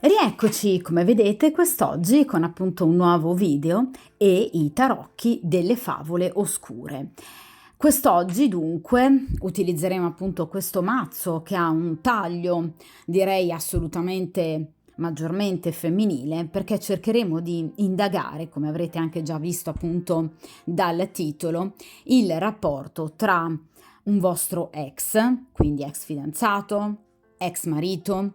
Rieccoci, come vedete, quest'oggi con appunto un nuovo video e i tarocchi delle favole oscure. Quest'oggi dunque utilizzeremo appunto questo mazzo che ha un taglio, direi assolutamente maggiormente femminile, perché cercheremo di indagare, come avrete anche già visto appunto dal titolo, il rapporto tra un vostro ex, quindi ex fidanzato, ex marito,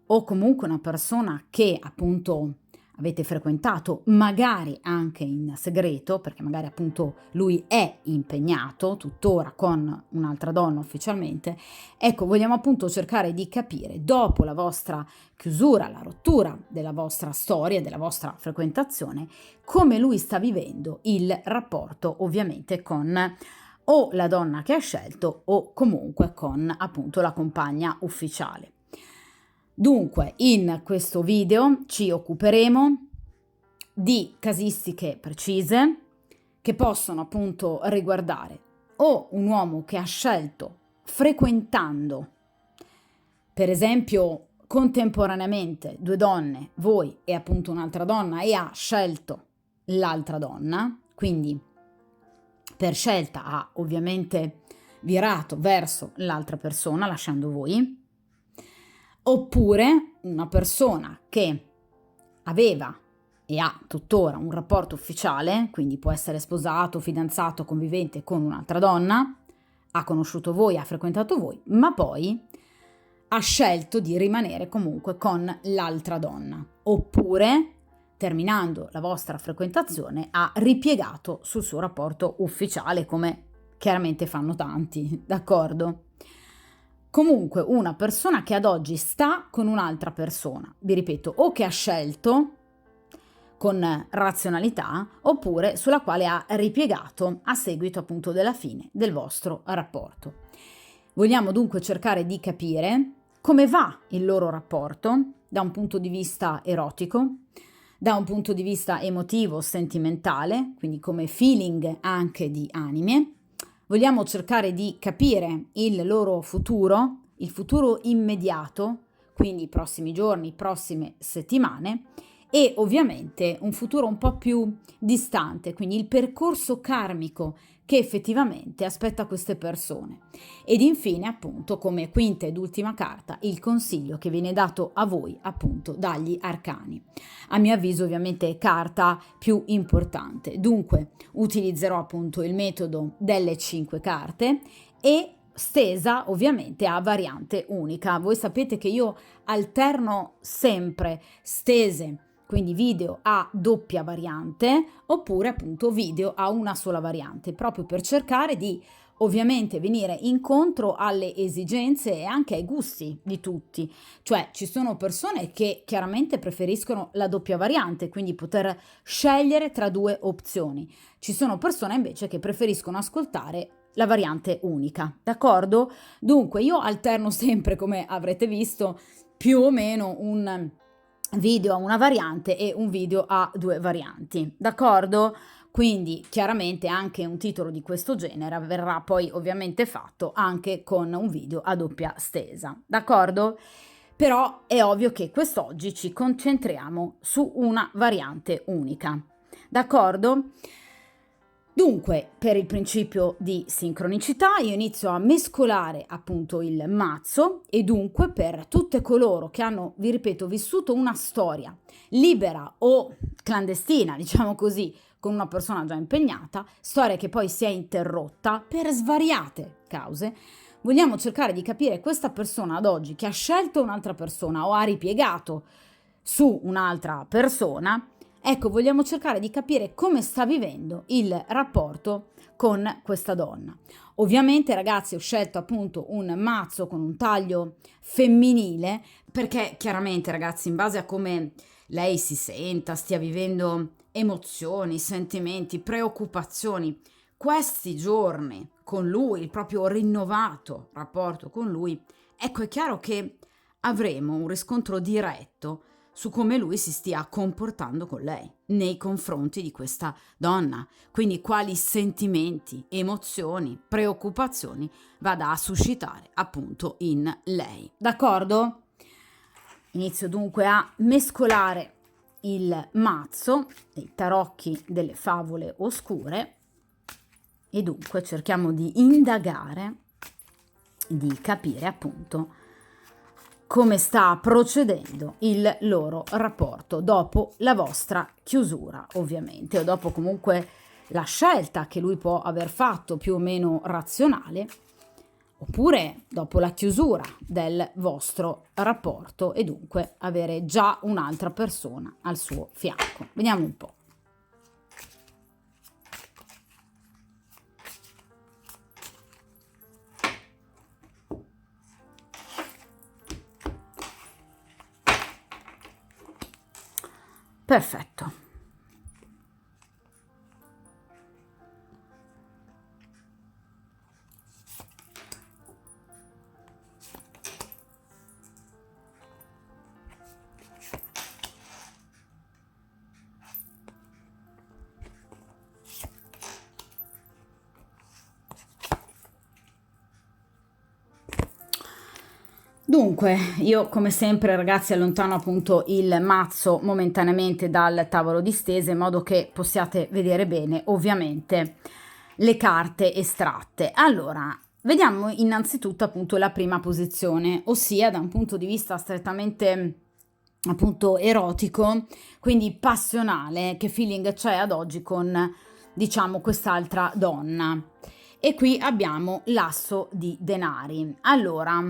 o comunque una persona che appunto avete frequentato, magari anche in segreto, perché magari appunto lui è impegnato tuttora con un'altra donna ufficialmente. Ecco, vogliamo appunto cercare di capire, dopo la vostra chiusura, la rottura della vostra storia, della vostra frequentazione, come lui sta vivendo il rapporto ovviamente con o la donna che ha scelto o comunque con appunto la compagna ufficiale. Dunque, in questo video ci occuperemo di casistiche precise che possono appunto riguardare o un uomo che ha scelto frequentando, per esempio, contemporaneamente due donne, voi e appunto un'altra donna, e ha scelto l'altra donna, quindi per scelta ha ovviamente virato verso l'altra persona lasciando voi. Oppure una persona che aveva e ha tuttora un rapporto ufficiale, quindi può essere sposato, fidanzato, convivente con un'altra donna, ha conosciuto voi, ha frequentato voi, ma poi ha scelto di rimanere comunque con l'altra donna. Oppure, terminando la vostra frequentazione, ha ripiegato sul suo rapporto ufficiale, come chiaramente fanno tanti, d'accordo? Comunque una persona che ad oggi sta con un'altra persona, vi ripeto, o che ha scelto con razionalità, oppure sulla quale ha ripiegato a seguito appunto della fine del vostro rapporto. Vogliamo dunque cercare di capire come va il loro rapporto da un punto di vista erotico, da un punto di vista emotivo, sentimentale, quindi come feeling anche di anime. Vogliamo cercare di capire il loro futuro, il futuro immediato, quindi i prossimi giorni, prossime settimane, e ovviamente un futuro un po' più distante, quindi il percorso karmico che effettivamente aspetta queste persone. Ed infine, appunto, come quinta ed ultima carta, il consiglio che viene dato a voi, appunto, dagli arcani. A mio avviso, ovviamente, carta più importante. Dunque, utilizzerò appunto il metodo delle 5 carte e stesa ovviamente a variante unica. Voi sapete che io alterno sempre stese, quindi video a doppia variante, oppure appunto video a una sola variante, proprio per cercare di ovviamente venire incontro alle esigenze e anche ai gusti di tutti. Cioè ci sono persone che chiaramente preferiscono la doppia variante, quindi poter scegliere tra due opzioni. Ci sono persone invece che preferiscono ascoltare la variante unica, d'accordo? Dunque io alterno sempre, come avrete visto, più o meno un video a una variante e un video a due varianti, d'accordo? Quindi chiaramente anche un titolo di questo genere verrà poi ovviamente fatto anche con un video a doppia stesa, d'accordo? Però è ovvio che quest'oggi ci concentriamo su una variante unica, d'accordo? Dunque, per il principio di sincronicità, io inizio a mescolare appunto il mazzo e dunque per tutte coloro che hanno, vi ripeto, vissuto una storia libera o clandestina, diciamo così, con una persona già impegnata, storia che poi si è interrotta per svariate cause, vogliamo cercare di capire questa persona ad oggi che ha scelto un'altra persona o ha ripiegato su un'altra persona. Ecco, vogliamo cercare di capire come sta vivendo il rapporto con questa donna. Ovviamente, ragazzi, ho scelto appunto un mazzo con un taglio femminile perché chiaramente, ragazzi, in base a come lei si senta, stia vivendo emozioni, sentimenti, preoccupazioni, questi giorni con lui, il proprio rinnovato rapporto con lui, ecco, è chiaro che avremo un riscontro diretto su come lui si stia comportando con lei nei confronti di questa donna, quindi quali sentimenti, emozioni, preoccupazioni vada a suscitare appunto in lei. D'accordo? Inizio dunque a mescolare il mazzo, i tarocchi delle favole oscure, e dunque cerchiamo di indagare, di capire appunto come sta procedendo il loro rapporto dopo la vostra chiusura, ovviamente, o dopo comunque la scelta che lui può aver fatto più o meno razionale, oppure dopo la chiusura del vostro rapporto e dunque avere già un'altra persona al suo fianco. Vediamo un po'. Perfetto. Dunque, io come sempre ragazzi allontano appunto il mazzo momentaneamente dal tavolo di stese in modo che possiate vedere bene ovviamente le carte estratte. Allora, vediamo innanzitutto appunto la prima posizione, ossia da un punto di vista strettamente appunto erotico, quindi passionale, che feeling c'è ad oggi con diciamo quest'altra donna. E qui abbiamo l'asso di denari. Allora,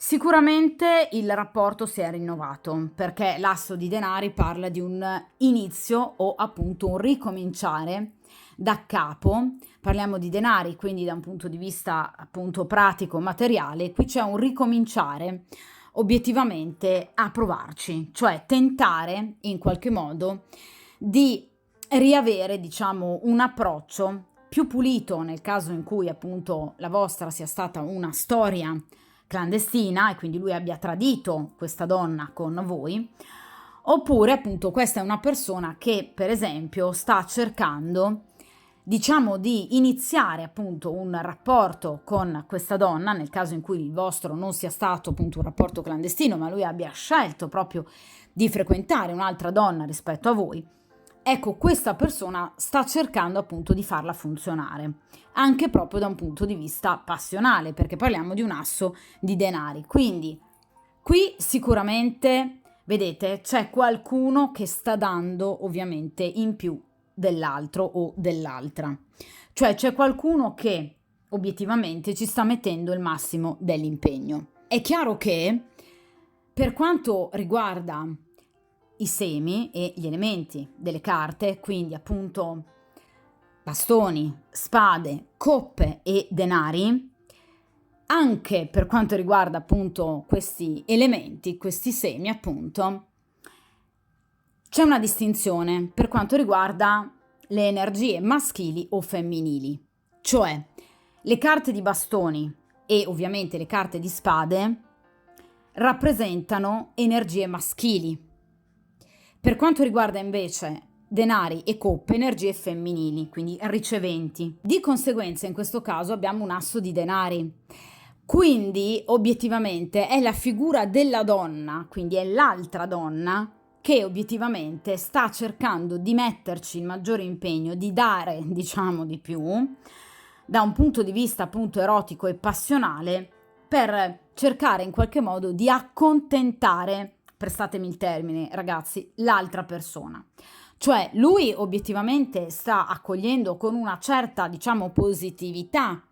sicuramente il rapporto si è rinnovato perché l'asso di denari parla di un inizio o appunto un ricominciare da capo. Parliamo di denari, quindi da un punto di vista appunto pratico, materiale, qui c'è un ricominciare obiettivamente a provarci, cioè tentare in qualche modo di riavere, diciamo, un approccio più pulito nel caso in cui appunto la vostra sia stata una storia clandestina e quindi lui abbia tradito questa donna con voi, oppure appunto questa è una persona che per esempio sta cercando diciamo di iniziare appunto un rapporto con questa donna nel caso in cui il vostro non sia stato appunto un rapporto clandestino ma lui abbia scelto proprio di frequentare un'altra donna rispetto a voi. Ecco, questa persona sta cercando appunto di farla funzionare, anche proprio da un punto di vista passionale, perché parliamo di un asso di denari. Quindi qui sicuramente, vedete, c'è qualcuno che sta dando ovviamente in più dell'altro o dell'altra. Cioè c'è qualcuno che obiettivamente ci sta mettendo il massimo dell'impegno. È chiaro che per quanto riguarda i semi e gli elementi delle carte, quindi appunto bastoni, spade, coppe e denari, anche per quanto riguarda appunto questi elementi, questi semi appunto, c'è una distinzione per quanto riguarda le energie maschili o femminili, cioè le carte di bastoni e ovviamente le carte di spade rappresentano energie maschili. Per quanto riguarda invece denari e coppe, energie femminili, quindi riceventi. Di conseguenza in questo caso abbiamo un asso di denari. Quindi obiettivamente è la figura della donna, quindi è l'altra donna che obiettivamente sta cercando di metterci il maggiore impegno, di dare diciamo di più, da un punto di vista appunto erotico e passionale, per cercare in qualche modo di accontentare, prestatemi il termine ragazzi, l'altra persona. Cioè lui obiettivamente sta accogliendo con una certa diciamo positività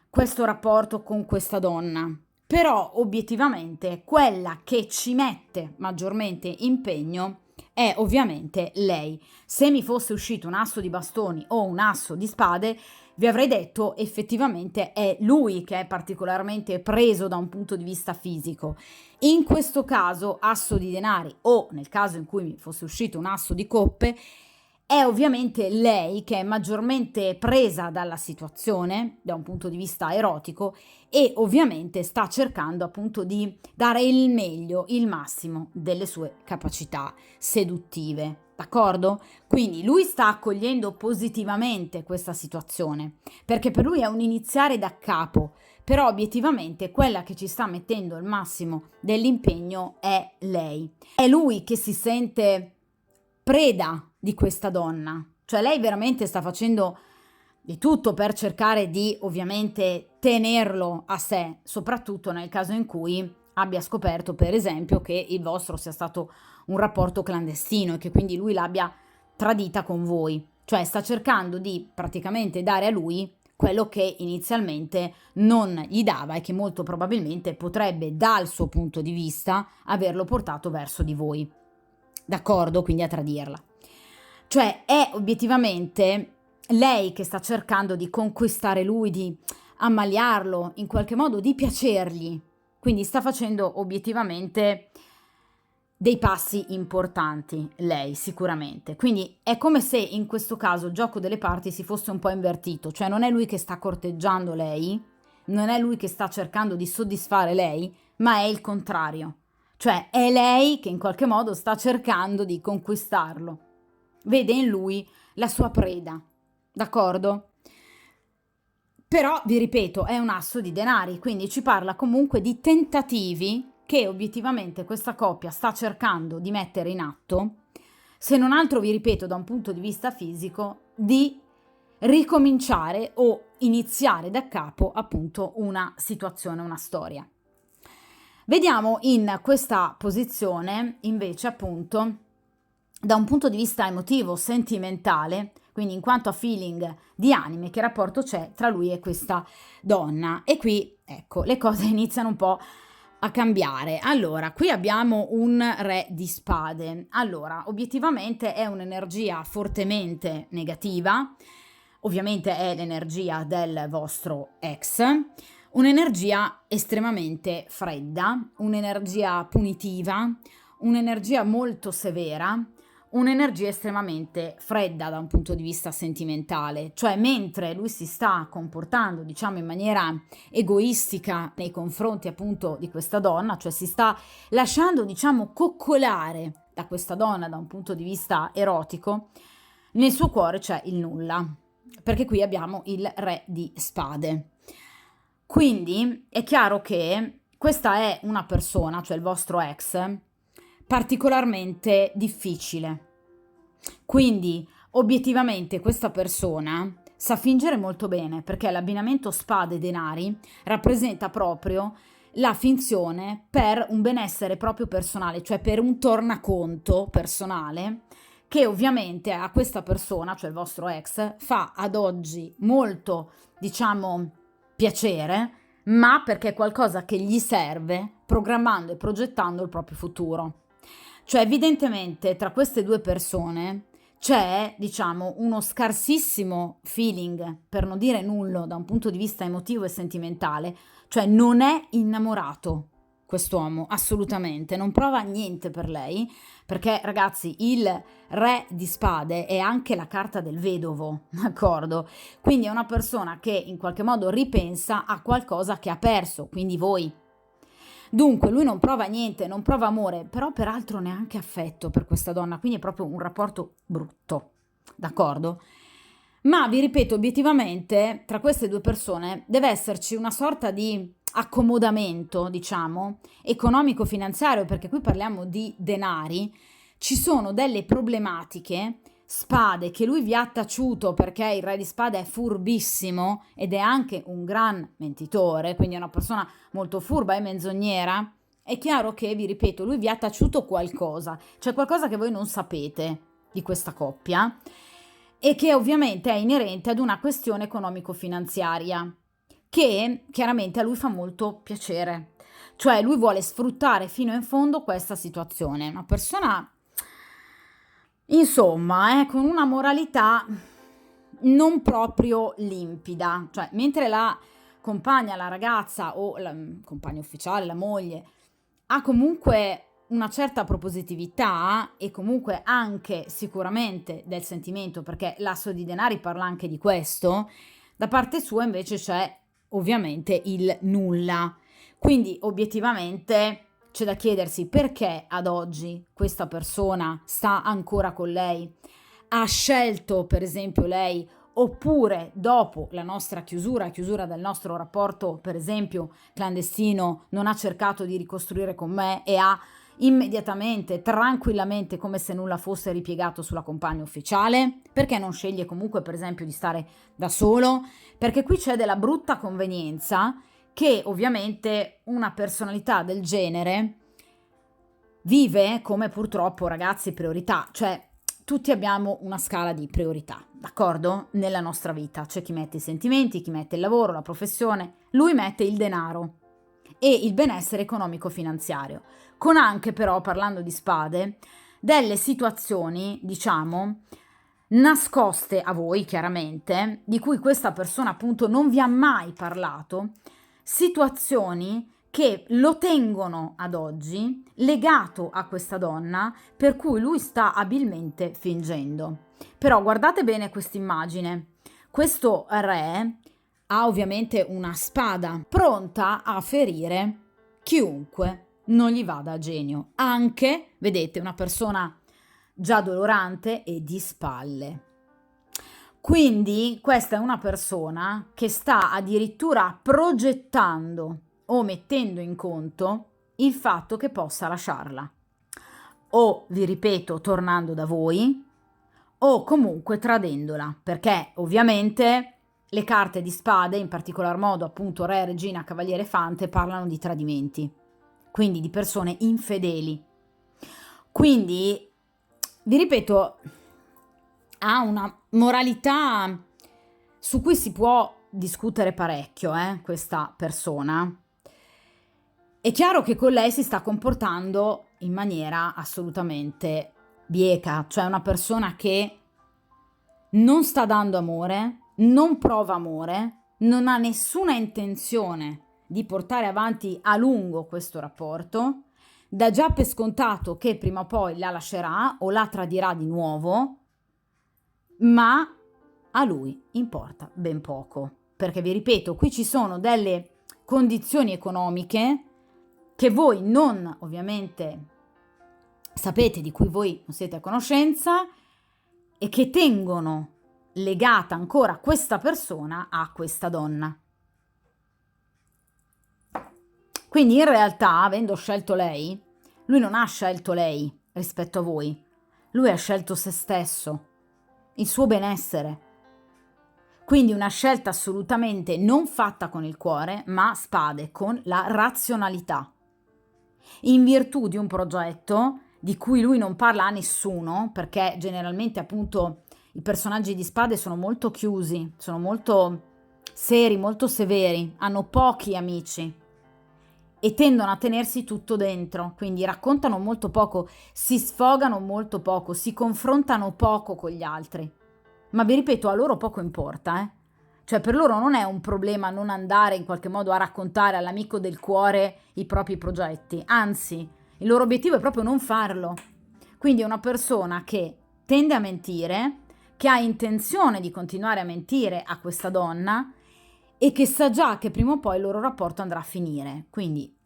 questo rapporto con questa donna, però obiettivamente quella che ci mette maggiormente impegno è ovviamente lei. Se mi fosse uscito un asso di bastoni o un asso di spade, vi avrei detto effettivamente è lui che è particolarmente preso da un punto di vista fisico. In questo caso asso di denari o nel caso in cui mi fosse uscito un asso di coppe, È ovviamente lei che è maggiormente presa dalla situazione da un punto di vista erotico e ovviamente sta cercando appunto di dare il meglio, il massimo delle sue capacità seduttive, d'accordo? Quindi lui sta accogliendo positivamente questa situazione, perché per lui è un iniziare da capo, però obiettivamente quella che ci sta mettendo il massimo dell'impegno è lei. È lui che si sente preda di questa donna, cioè lei veramente sta facendo di tutto per cercare di ovviamente tenerlo a sé, soprattutto nel caso in cui abbia scoperto per esempio che il vostro sia stato un rapporto clandestino e che quindi lui l'abbia tradita con voi, cioè sta cercando di praticamente dare a lui quello che inizialmente non gli dava e che molto probabilmente potrebbe dal suo punto di vista averlo portato verso di voi, d'accordo? Quindi a tradirla. Cioè è obiettivamente lei che sta cercando di conquistare lui, di ammaliarlo, in qualche modo di piacergli. Quindi sta facendo obiettivamente dei passi importanti, lei sicuramente. Quindi è come se in questo caso il gioco delle parti si fosse un po' invertito, cioè non è lui che sta corteggiando lei, non è lui che sta cercando di soddisfare lei, ma è il contrario. Cioè è lei che in qualche modo sta cercando di conquistarlo. Vede in lui la sua preda, d'accordo? Però, vi ripeto, è un asso di denari, quindi ci parla comunque di tentativi che obiettivamente questa coppia sta cercando di mettere in atto, se non altro, vi ripeto, da un punto di vista fisico, di ricominciare o iniziare da capo appunto una situazione, una storia. Vediamo in questa posizione invece appunto da un punto di vista emotivo, sentimentale, quindi in quanto a feeling di anime, che rapporto c'è tra lui e questa donna. E qui, ecco, le cose iniziano un po' a cambiare. Allora, qui abbiamo un re di spade. Allora, obiettivamente è un'energia fortemente negativa, ovviamente è l'energia del vostro ex, un'energia estremamente fredda, un'energia punitiva, un'energia molto severa, un'energia estremamente fredda da un punto di vista sentimentale, cioè mentre lui si sta comportando, diciamo, in maniera egoistica nei confronti appunto di questa donna, cioè si sta lasciando, diciamo, coccolare da questa donna da un punto di vista erotico, nel suo cuore c'è il nulla, perché qui abbiamo il re di spade. Quindi è chiaro che questa è una persona, cioè il vostro ex, particolarmente difficile. Quindi, obiettivamente, questa persona sa fingere molto bene perché l'abbinamento spade-denari rappresenta proprio la finzione per un benessere proprio personale, cioè per un tornaconto personale che ovviamente a questa persona, cioè il vostro ex, fa ad oggi molto, diciamo, piacere, ma perché è qualcosa che gli serve programmando e progettando il proprio futuro. Cioè, evidentemente, tra queste due persone c'è, diciamo, uno scarsissimo feeling, per non dire nullo, da un punto di vista emotivo e sentimentale, cioè non è innamorato quest'uomo, assolutamente, non prova niente per lei, perché ragazzi, il re di spade è anche la carta del vedovo, d'accordo? Quindi è una persona che in qualche modo ripensa a qualcosa che ha perso, quindi voi. Dunque lui non prova niente, non prova amore, però peraltro neanche affetto per questa donna, quindi è proprio un rapporto brutto, d'accordo? Ma vi ripeto, obiettivamente tra queste due persone deve esserci una sorta di accomodamento, diciamo, economico-finanziario, perché qui parliamo di denari, ci sono delle problematiche, spade che lui vi ha taciuto perché il re di spade è furbissimo ed è anche un gran mentitore, quindi è una persona molto furba e menzognera. È chiaro che, vi ripeto, lui vi ha taciuto qualcosa, cioè qualcosa che voi non sapete di questa coppia e che ovviamente è inerente ad una questione economico-finanziaria che chiaramente a lui fa molto piacere. Cioè lui vuole sfruttare fino in fondo questa situazione. Una persona, insomma, con una moralità non proprio limpida. Cioè, mentre la compagna, la ragazza o la compagna ufficiale, la moglie, ha comunque una certa propositività e comunque anche sicuramente del sentimento, perché l'asso di denari parla anche di questo, da parte sua invece c'è ovviamente il nulla. Quindi obiettivamente c'è da chiedersi perché ad oggi questa persona sta ancora con lei, ha scelto per esempio lei, oppure dopo la nostra chiusura del nostro rapporto per esempio clandestino, non ha cercato di ricostruire con me e ha immediatamente, tranquillamente, come se nulla fosse, ripiegato sulla compagna ufficiale? Perché non sceglie comunque per esempio di stare da solo? Perché qui c'è della brutta convenienza che ovviamente una personalità del genere vive come purtroppo ragazzi priorità, cioè tutti abbiamo una scala di priorità, d'accordo? Nella nostra vita c'è chi mette i sentimenti, chi mette il lavoro, la professione, lui mette il denaro e il benessere economico-finanziario, con anche però, parlando di spade, delle situazioni, diciamo, nascoste a voi chiaramente, di cui questa persona appunto non vi ha mai parlato, situazioni che lo tengono ad oggi legato a questa donna, per cui lui sta abilmente fingendo. Però guardate bene questa immagine. Questo re ha ovviamente una spada pronta a ferire chiunque non gli vada a genio. Anche, vedete, una persona già dolorante e di spalle. Quindi questa è una persona che sta addirittura progettando o mettendo in conto il fatto che possa lasciarla. O, vi ripeto, tornando da voi, o comunque tradendola, perché ovviamente le carte di spade, in particolar modo appunto re, regina, cavaliere, fante, parlano di tradimenti, quindi di persone infedeli. Quindi, vi ripeto, ha una moralità su cui si può discutere parecchio, questa persona. È chiaro che con lei si sta comportando in maniera assolutamente bieca, cioè una persona che non sta dando amore, non prova amore, non ha nessuna intenzione di portare avanti a lungo questo rapporto, dà già per scontato che prima o poi la lascerà o la tradirà di nuovo, ma a lui importa ben poco, perché vi ripeto, qui ci sono delle condizioni economiche che voi non ovviamente sapete, di cui voi non siete a conoscenza e che tengono legata ancora questa persona a questa donna. Quindi in realtà, avendo scelto lei, lui non ha scelto lei rispetto a voi, lui ha scelto se stesso, il suo benessere. Quindi una scelta assolutamente non fatta con il cuore, ma a spade, con la razionalità. In virtù di un progetto di cui lui non parla a nessuno, perché generalmente appunto i personaggi di spade sono molto chiusi, sono molto seri, molto severi, hanno pochi amici e tendono a tenersi tutto dentro, quindi raccontano molto poco, si sfogano molto poco, si confrontano poco con gli altri. Ma vi ripeto, a loro poco importa, Cioè per loro non è un problema non andare in qualche modo a raccontare all'amico del cuore i propri progetti, anzi, il loro obiettivo è proprio non farlo. Quindi è una persona che tende a mentire, che ha intenzione di continuare a mentire a questa donna e che sa già che prima o poi il loro rapporto andrà a finire. Quindi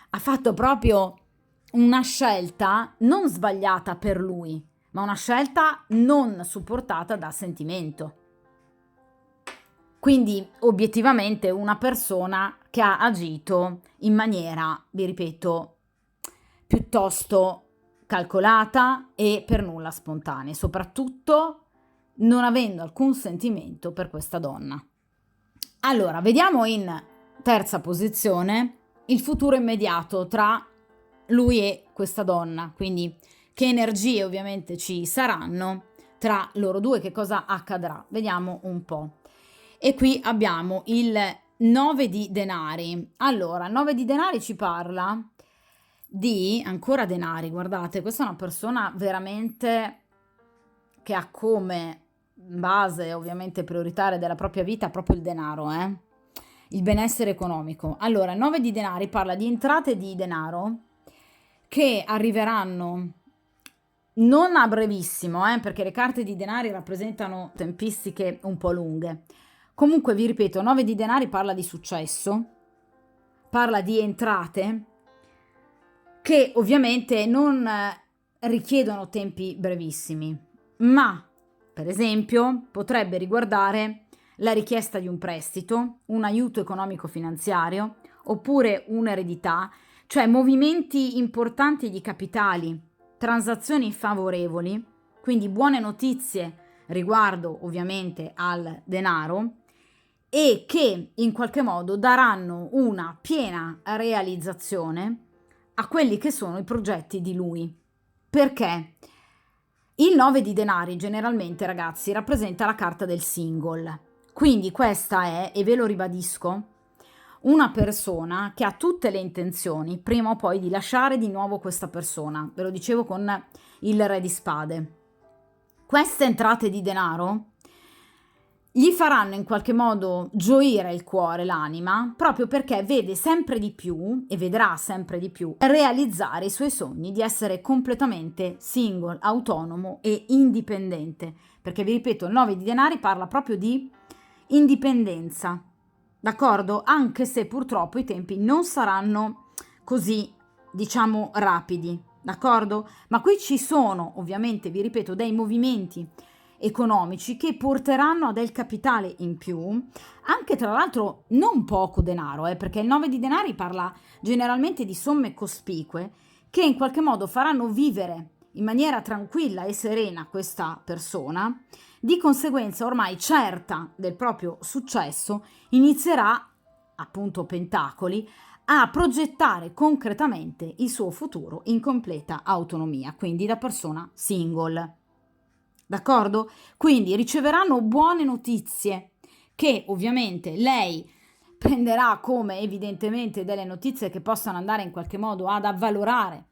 ha fatto proprio una scelta non sbagliata per lui, ma una scelta non supportata da sentimento. Quindi obiettivamente una persona che ha agito in maniera, vi ripeto, piuttosto calcolata e per nulla spontanea, soprattutto non avendo alcun sentimento per questa donna. Allora, vediamo in terza posizione il futuro immediato tra lui e questa donna, quindi che energie ovviamente ci saranno tra loro due, che cosa accadrà. Vediamo un po'. E qui abbiamo il 9 di denari. Allora, il 9 di denari ci parla di ancora denari, guardate, questa è una persona veramente che ha come base ovviamente prioritaria della propria vita proprio il denaro, il benessere economico. Allora, il 9 di denari parla di entrate di denaro che arriveranno non a brevissimo, perché le carte di denari rappresentano tempistiche un po' lunghe. Comunque vi ripeto, 9 di denari parla di successo, parla di entrate che ovviamente non richiedono tempi brevissimi, ma per esempio potrebbe riguardare la richiesta di un prestito, un aiuto economico-finanziario oppure un'eredità, cioè movimenti importanti di capitali, transazioni favorevoli, quindi buone notizie riguardo ovviamente al denaro e che in qualche modo daranno una piena realizzazione a quelli che sono i progetti di lui. Perché? Il 9 di denari generalmente, ragazzi, rappresenta la carta del single. Quindi questa è, e ve lo ribadisco, una persona che ha tutte le intenzioni prima o poi di lasciare di nuovo questa persona. Ve lo dicevo con il re di spade. Queste entrate di denaro gli faranno in qualche modo gioire il cuore, l'anima, proprio perché vede sempre di più e vedrà sempre di più realizzare i suoi sogni di essere completamente single, autonomo e indipendente. Perché vi ripeto, il 9 di denari parla proprio di indipendenza, d'accordo? Anche se purtroppo i tempi non saranno così, diciamo, rapidi, d'accordo? Ma qui ci sono, ovviamente, vi ripeto, dei movimenti economici che porteranno a del capitale in più, anche tra l'altro non poco denaro, perché il 9 di denari parla generalmente di somme cospicue che in qualche modo faranno vivere in maniera tranquilla e serena questa persona. Di conseguenza, ormai certa del proprio successo, inizierà, appunto Pentacoli, a progettare concretamente il suo futuro in completa autonomia, quindi da persona single. D'accordo? Quindi riceveranno buone notizie che ovviamente lei prenderà come evidentemente delle notizie che possano andare in qualche modo ad avvalorare,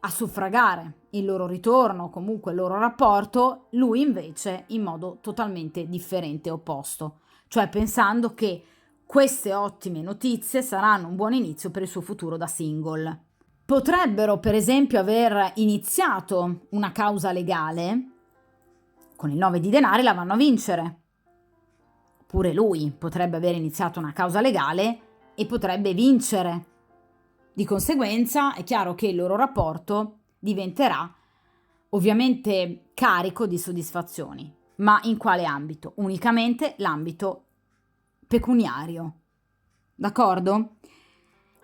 a suffragare il loro ritorno, comunque il loro rapporto, lui invece in modo totalmente differente e opposto, cioè pensando che queste ottime notizie saranno un buon inizio per il suo futuro da single. Potrebbero per esempio aver iniziato una causa legale, con il 9 di denari la vanno a vincere. Pure lui potrebbe aver iniziato una causa legale e potrebbe vincere. Di conseguenza è chiaro che il loro rapporto diventerà ovviamente carico di soddisfazioni. Ma in quale ambito? Unicamente l'ambito pecuniario. D'accordo?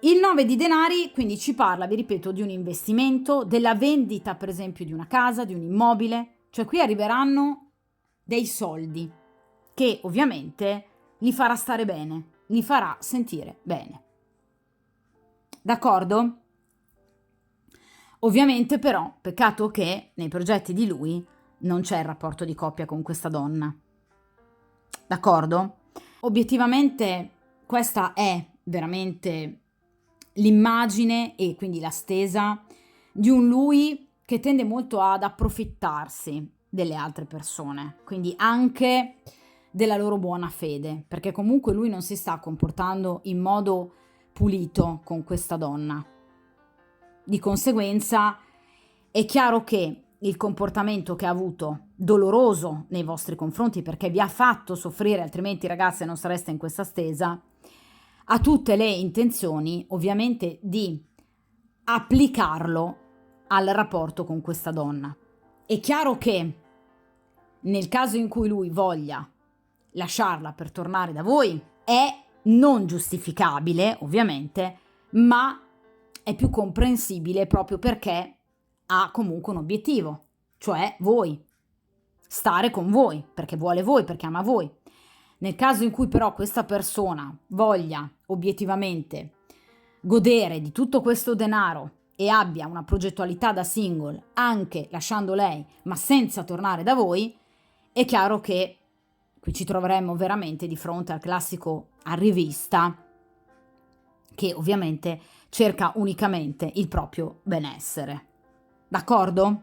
Il 9 di denari quindi ci parla, vi ripeto, di un investimento, della vendita per esempio di una casa, di un immobile. Cioè qui arriveranno dei soldi che ovviamente li farà stare bene, li farà sentire bene. D'accordo? Ovviamente però, peccato che nei progetti di lui non c'è il rapporto di coppia con questa donna. D'accordo? Obiettivamente questa è veramente l'immagine e quindi la stesa di un lui che tende molto ad approfittarsi delle altre persone, quindi anche della loro buona fede, perché comunque lui non si sta comportando in modo pulito con questa donna. Di conseguenza è chiaro che il comportamento che ha avuto, doloroso nei vostri confronti perché vi ha fatto soffrire, altrimenti ragazze non sareste in questa stesa, ha tutte le intenzioni ovviamente di applicarlo al rapporto con questa donna. È chiaro che nel caso in cui lui voglia lasciarla per tornare da voi è non giustificabile, ovviamente, ma è più comprensibile proprio perché ha comunque un obiettivo, cioè voi, stare con voi, perché vuole voi, perché ama voi. Nel caso in cui però questa persona voglia obiettivamente godere di tutto questo denaro e abbia una progettualità da single, anche lasciando lei, ma senza tornare da voi, è chiaro che qui ci troveremmo veramente di fronte al classico arrivista che ovviamente cerca unicamente il proprio benessere. D'accordo?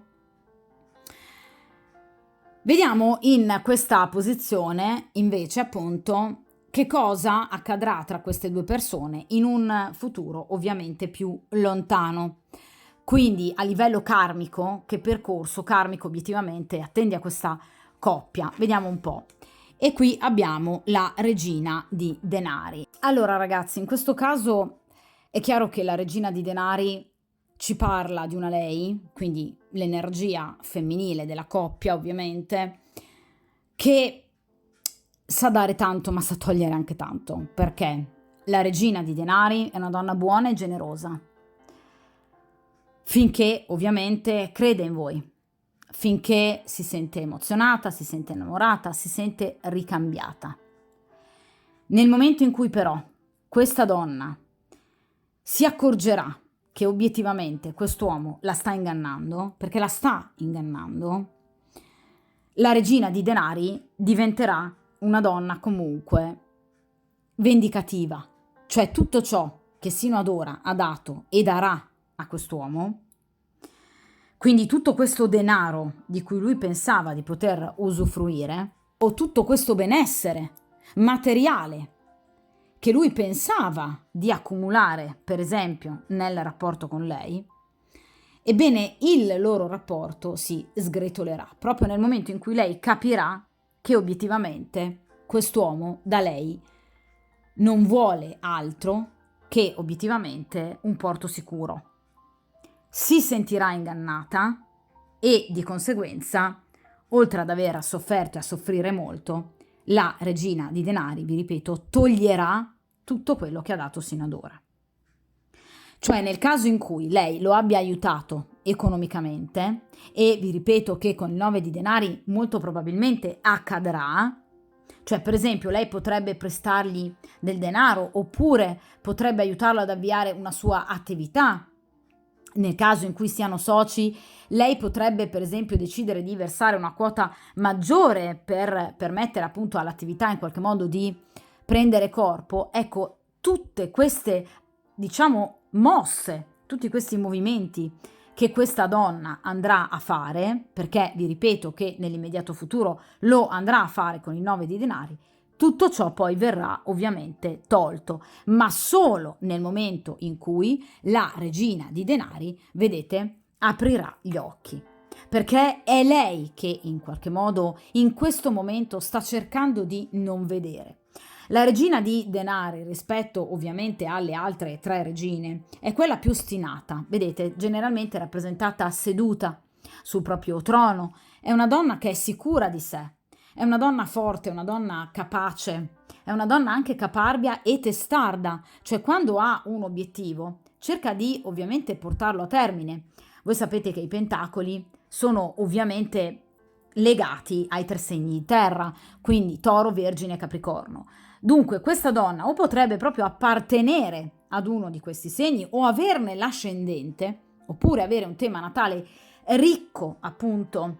Vediamo in questa posizione invece appunto che cosa accadrà tra queste due persone in un futuro ovviamente più lontano. Quindi a livello karmico, che percorso karmico obiettivamente attendi a questa coppia? Vediamo un po'. E qui abbiamo la regina di denari. Allora ragazzi, in questo caso è chiaro che la regina di denari ci parla di una lei, quindi l'energia femminile della coppia ovviamente, che sa dare tanto ma sa togliere anche tanto, perché la regina di denari è una donna buona e generosa, finché ovviamente crede in voi, finché si sente emozionata, si sente innamorata, si sente ricambiata. Nel momento in cui però questa donna si accorgerà che obiettivamente quest'uomo la sta ingannando, perché la sta ingannando, la regina di denari diventerà una donna comunque vendicativa, cioè tutto ciò che sino ad ora ha dato e darà a quest'uomo, quindi tutto questo denaro di cui lui pensava di poter usufruire, o tutto questo benessere materiale che lui pensava di accumulare, per esempio, nel rapporto con lei, ebbene il loro rapporto si sgretolerà proprio nel momento in cui lei capirà che obiettivamente quest'uomo da lei non vuole altro che obiettivamente un porto sicuro. Si sentirà ingannata e di conseguenza, oltre ad aver sofferto e a soffrire molto, la regina di denari, vi ripeto, toglierà tutto quello che ha dato sino ad ora. Cioè nel caso in cui lei lo abbia aiutato economicamente, e vi ripeto che con il 9 di denari molto probabilmente accadrà, cioè per esempio lei potrebbe prestargli del denaro oppure potrebbe aiutarlo ad avviare una sua attività. Nel caso in cui siano soci, lei potrebbe per esempio decidere di versare una quota maggiore per permettere appunto all'attività in qualche modo di prendere corpo. Ecco, tutte queste, diciamo, mosse, tutti questi movimenti che questa donna andrà a fare, perché vi ripeto che nell'immediato futuro lo andrà a fare con il 9 di denari, tutto ciò poi verrà ovviamente tolto, ma solo nel momento in cui la regina di denari, vedete, aprirà gli occhi. Perché è lei che in qualche modo in questo momento sta cercando di non vedere. La regina di denari, rispetto ovviamente alle altre tre regine, è quella più ostinata, vedete, generalmente rappresentata seduta sul proprio trono. È una donna che è sicura di sé, è una donna forte, è una donna capace, è una donna anche caparbia e testarda, cioè quando ha un obiettivo cerca di ovviamente portarlo a termine. Voi sapete che i pentacoli sono ovviamente legati ai tre segni di terra, quindi Toro, Vergine e Capricorno. Dunque questa donna o potrebbe proprio appartenere ad uno di questi segni o averne l'ascendente, oppure avere un tema natale ricco appunto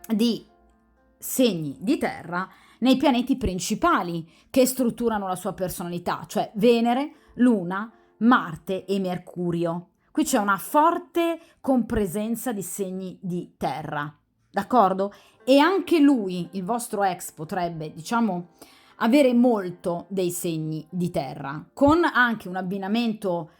di segni di terra nei pianeti principali che strutturano la sua personalità, cioè Venere, Luna, Marte e Mercurio. Qui c'è una forte compresenza di segni di terra, d'accordo? E anche lui, il vostro ex, potrebbe, diciamo, avere molto dei segni di terra, con anche un abbinamento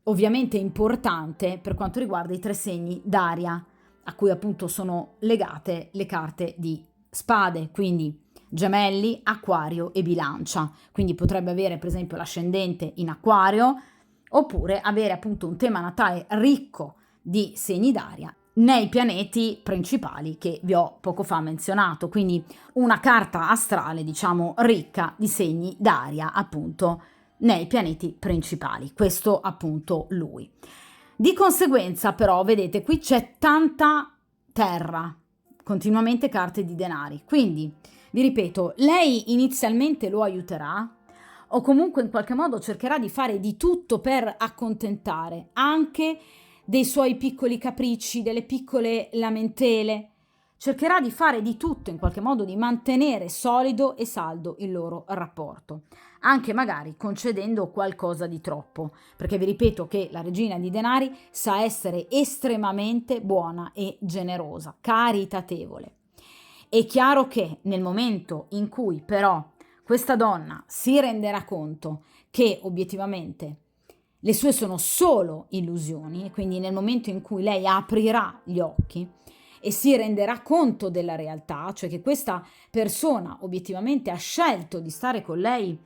ovviamente importante per quanto riguarda i tre segni d'aria, a cui appunto sono legate le carte di spade, quindi gemelli, acquario e bilancia. Quindi potrebbe avere per esempio l'ascendente in acquario, oppure avere appunto un tema natale ricco di segni d'aria nei pianeti principali che vi ho poco fa menzionato, quindi una carta astrale diciamo ricca di segni d'aria appunto nei pianeti principali, questo appunto lui. Di conseguenza però vedete qui c'è tanta terra, continuamente carte di denari, quindi vi ripeto, lei inizialmente lo aiuterà o comunque in qualche modo cercherà di fare di tutto per accontentare anche dei suoi piccoli capricci, delle piccole lamentele. Cercherà di fare di tutto in qualche modo di mantenere solido e saldo il loro rapporto, anche magari concedendo qualcosa di troppo, perché vi ripeto che la regina di denari sa essere estremamente buona e generosa, caritatevole. È chiaro che nel momento in cui però questa donna si renderà conto che obiettivamente le sue sono solo illusioni, quindi nel momento in cui lei aprirà gli occhi e si renderà conto della realtà, cioè che questa persona obiettivamente ha scelto di stare con lei,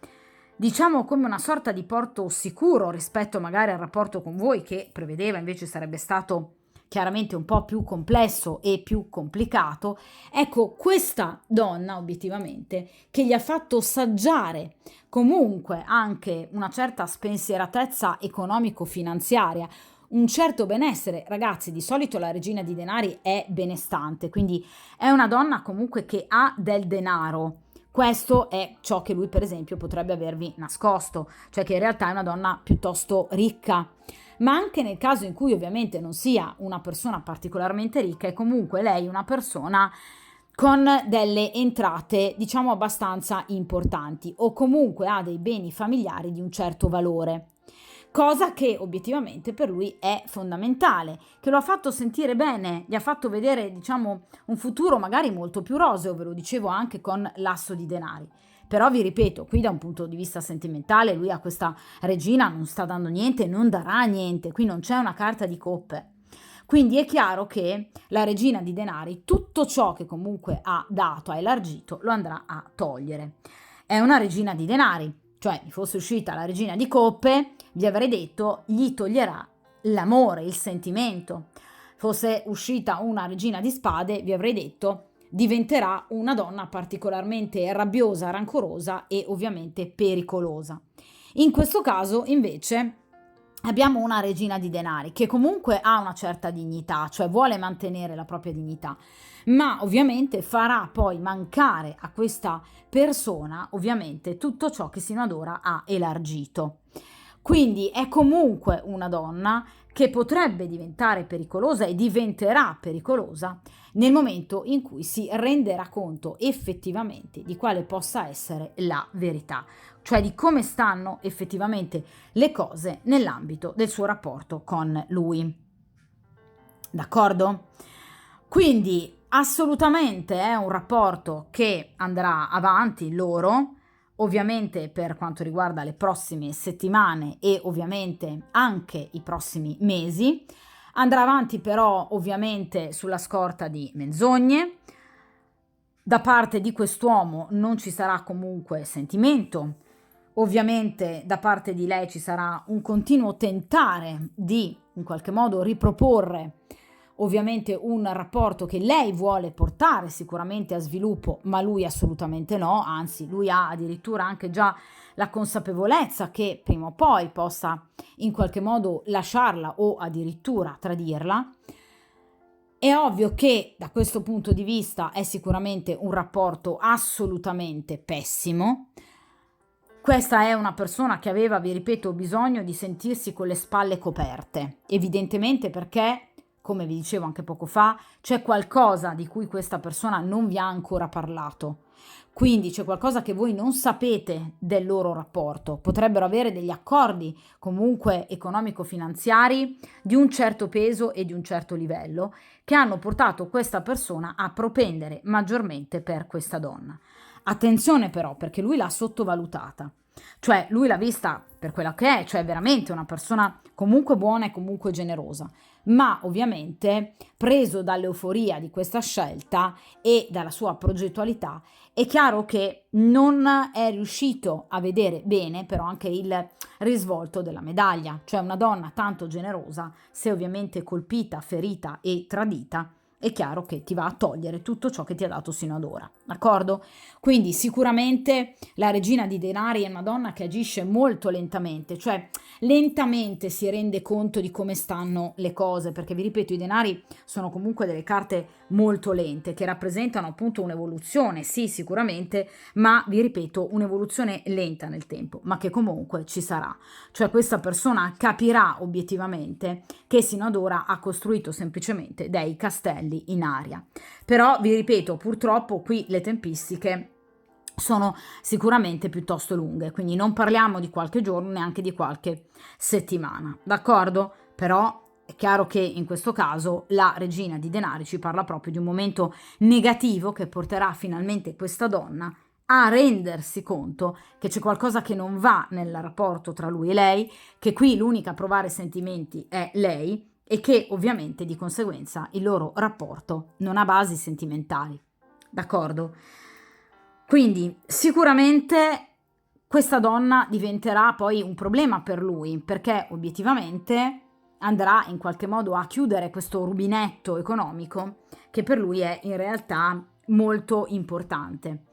diciamo come una sorta di porto sicuro rispetto magari al rapporto con voi, che prevedeva invece sarebbe stato chiaramente un po' più complesso e più complicato. Ecco, questa donna obiettivamente che gli ha fatto saggiare comunque anche una certa spensieratezza economico-finanziaria, un certo benessere. Ragazzi, di solito la regina di denari è benestante, quindi è una donna comunque che ha del denaro. Questo è ciò che lui, per esempio, potrebbe avervi nascosto, cioè che in realtà è una donna piuttosto ricca. Ma anche nel caso in cui ovviamente non sia una persona particolarmente ricca, è comunque lei una persona con delle entrate, diciamo, abbastanza importanti, o comunque ha dei beni familiari di un certo valore. Cosa che obiettivamente per lui è fondamentale, che lo ha fatto sentire bene, gli ha fatto vedere, diciamo, un futuro magari molto più roseo, ve lo dicevo anche con l'asso di denari. Però vi ripeto, qui da un punto di vista sentimentale lui a questa regina non sta dando niente, non darà niente, qui non c'è una carta di coppe. Quindi è chiaro che la regina di denari tutto ciò che comunque ha dato, ha elargito, lo andrà a togliere. È una regina di denari, cioè mi fosse uscita la regina di coppe, vi avrei detto gli toglierà l'amore, il sentimento. Fosse uscita una regina di spade, vi avrei detto diventerà una donna particolarmente rabbiosa, rancorosa e ovviamente pericolosa. In questo caso invece abbiamo una regina di denari che comunque ha una certa dignità, cioè vuole mantenere la propria dignità, ma ovviamente farà poi mancare a questa persona ovviamente tutto ciò che sino ad ora ha elargito. Quindi è comunque una donna che potrebbe diventare pericolosa e diventerà pericolosa nel momento in cui si renderà conto effettivamente di quale possa essere la verità, cioè di come stanno effettivamente le cose nell'ambito del suo rapporto con lui. D'accordo? Quindi assolutamente è un rapporto che andrà avanti loro, ovviamente per quanto riguarda le prossime settimane e ovviamente anche i prossimi mesi. Andrà avanti però ovviamente sulla scorta di menzogne. Da parte di quest'uomo non ci sarà comunque sentimento. Ovviamente da parte di lei ci sarà un continuo tentare di in qualche modo riproporre ovviamente un rapporto che lei vuole portare sicuramente a sviluppo, ma lui assolutamente no, anzi lui ha addirittura anche già la consapevolezza che prima o poi possa in qualche modo lasciarla o addirittura tradirla. È ovvio che da questo punto di vista è sicuramente un rapporto assolutamente pessimo. Questa è una persona che aveva, vi ripeto, bisogno di sentirsi con le spalle coperte, evidentemente perché, come vi dicevo anche poco fa, c'è qualcosa di cui questa persona non vi ha ancora parlato. Quindi c'è qualcosa che voi non sapete del loro rapporto. Potrebbero avere degli accordi comunque economico-finanziari di un certo peso e di un certo livello che hanno portato questa persona a propendere maggiormente per questa donna. Attenzione però, perché lui l'ha sottovalutata. Cioè lui l'ha vista per quella che è, cioè veramente una persona comunque buona e comunque generosa, ma ovviamente preso dall'euforia di questa scelta e dalla sua progettualità è chiaro che non è riuscito a vedere bene però anche il risvolto della medaglia, cioè una donna tanto generosa, se ovviamente colpita, ferita e tradita, è chiaro che ti va a togliere tutto ciò che ti ha dato sino ad ora, d'accordo? Quindi sicuramente la regina di denari è una donna che agisce molto lentamente, cioè lentamente si rende conto di come stanno le cose, perché vi ripeto, i denari sono comunque delle carte molto lente che rappresentano appunto un'evoluzione, sì, sicuramente, ma vi ripeto, un'evoluzione lenta nel tempo, ma che comunque ci sarà. Cioè questa persona capirà obiettivamente che sino ad ora ha costruito semplicemente dei castelli in aria. Però vi ripeto, purtroppo qui le tempistiche sono sicuramente piuttosto lunghe, quindi non parliamo di qualche giorno, neanche di qualche settimana, d'accordo? Però è chiaro che in questo caso la regina di denari ci parla proprio di un momento negativo che porterà finalmente questa donna a rendersi conto che c'è qualcosa che non va nel rapporto tra lui e lei, che qui l'unica a provare sentimenti è lei e che ovviamente di conseguenza il loro rapporto non ha basi sentimentali. D'accordo? Quindi sicuramente questa donna diventerà poi un problema per lui, perché obiettivamente andrà in qualche modo a chiudere questo rubinetto economico che per lui è in realtà molto importante.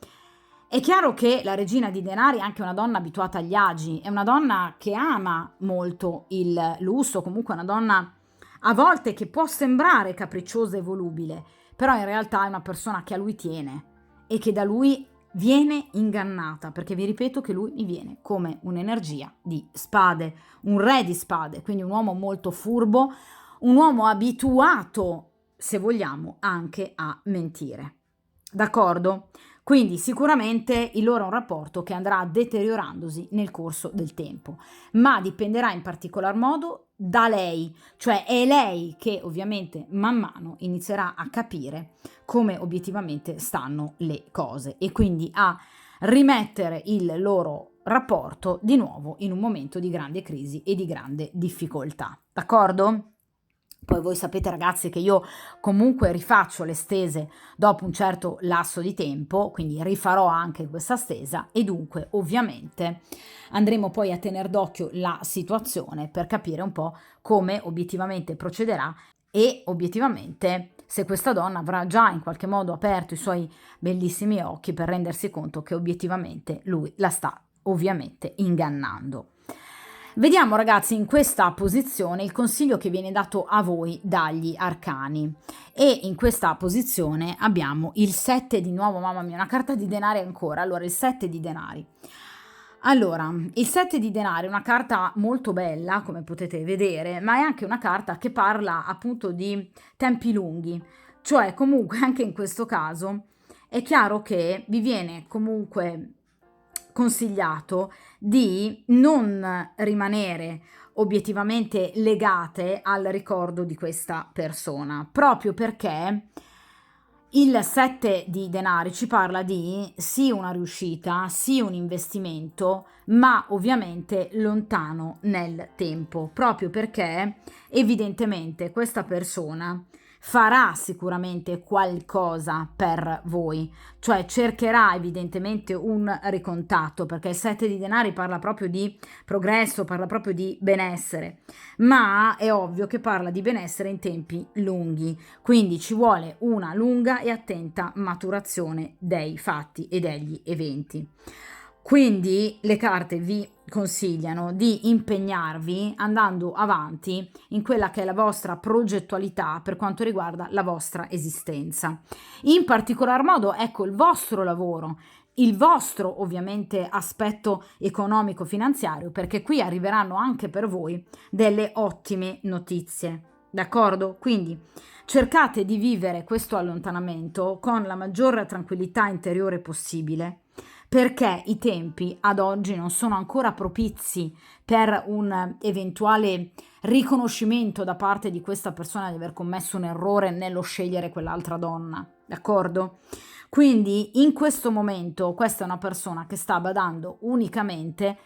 È chiaro che la regina di denari è anche una donna abituata agli agi, è una donna che ama molto il lusso, comunque una donna a volte che può sembrare capricciosa e volubile, però in realtà è una persona che a lui tiene e che da lui viene ingannata, perché vi ripeto che lui mi viene come un'energia di spade, un re di spade, quindi un uomo molto furbo, un uomo abituato, se vogliamo, anche a mentire. D'accordo? Quindi sicuramente il loro è un rapporto che andrà deteriorandosi nel corso del tempo, ma dipenderà in particolar modo da lei, cioè è lei che ovviamente man mano inizierà a capire come obiettivamente stanno le cose e quindi a rimettere il loro rapporto di nuovo in un momento di grande crisi e di grande difficoltà. D'accordo? Poi voi sapete ragazzi che io comunque rifaccio le stese dopo un certo lasso di tempo, quindi rifarò anche questa stesa e dunque ovviamente andremo poi a tenere d'occhio la situazione per capire un po' come obiettivamente procederà e obiettivamente se questa donna avrà già in qualche modo aperto i suoi bellissimi occhi per rendersi conto che obiettivamente lui la sta ovviamente ingannando. Vediamo ragazzi in questa posizione il consiglio che viene dato a voi dagli arcani e in questa posizione abbiamo il 7 di nuovo, mamma mia, una carta di denari ancora, allora il 7 di denari. Allora, il 7 di denari è una carta molto bella, come potete vedere, ma è anche una carta che parla appunto di tempi lunghi, cioè comunque anche in questo caso è chiaro che vi viene comunque consigliato di non rimanere obiettivamente legate al ricordo di questa persona, proprio perché il 7 di denari ci parla di sì una riuscita, sì un investimento, ma ovviamente lontano nel tempo, proprio perché evidentemente questa persona farà sicuramente qualcosa per voi, cioè cercherà evidentemente un ricontatto, perché il 7 di denari parla proprio di progresso, parla proprio di benessere, ma è ovvio che parla di benessere in tempi lunghi, quindi ci vuole una lunga e attenta maturazione dei fatti e degli eventi. Quindi le carte vi consigliano di impegnarvi andando avanti in quella che è la vostra progettualità per quanto riguarda la vostra esistenza. In particolar modo, ecco, il vostro lavoro, il vostro ovviamente aspetto economico-finanziario, perché qui arriveranno anche per voi delle ottime notizie. D'accordo? Quindi cercate di vivere questo allontanamento con la maggior tranquillità interiore possibile, perché i tempi ad oggi non sono ancora propizi per un eventuale riconoscimento da parte di questa persona di aver commesso un errore nello scegliere quell'altra donna, d'accordo? Quindi in questo momento questa è una persona che sta badando unicamente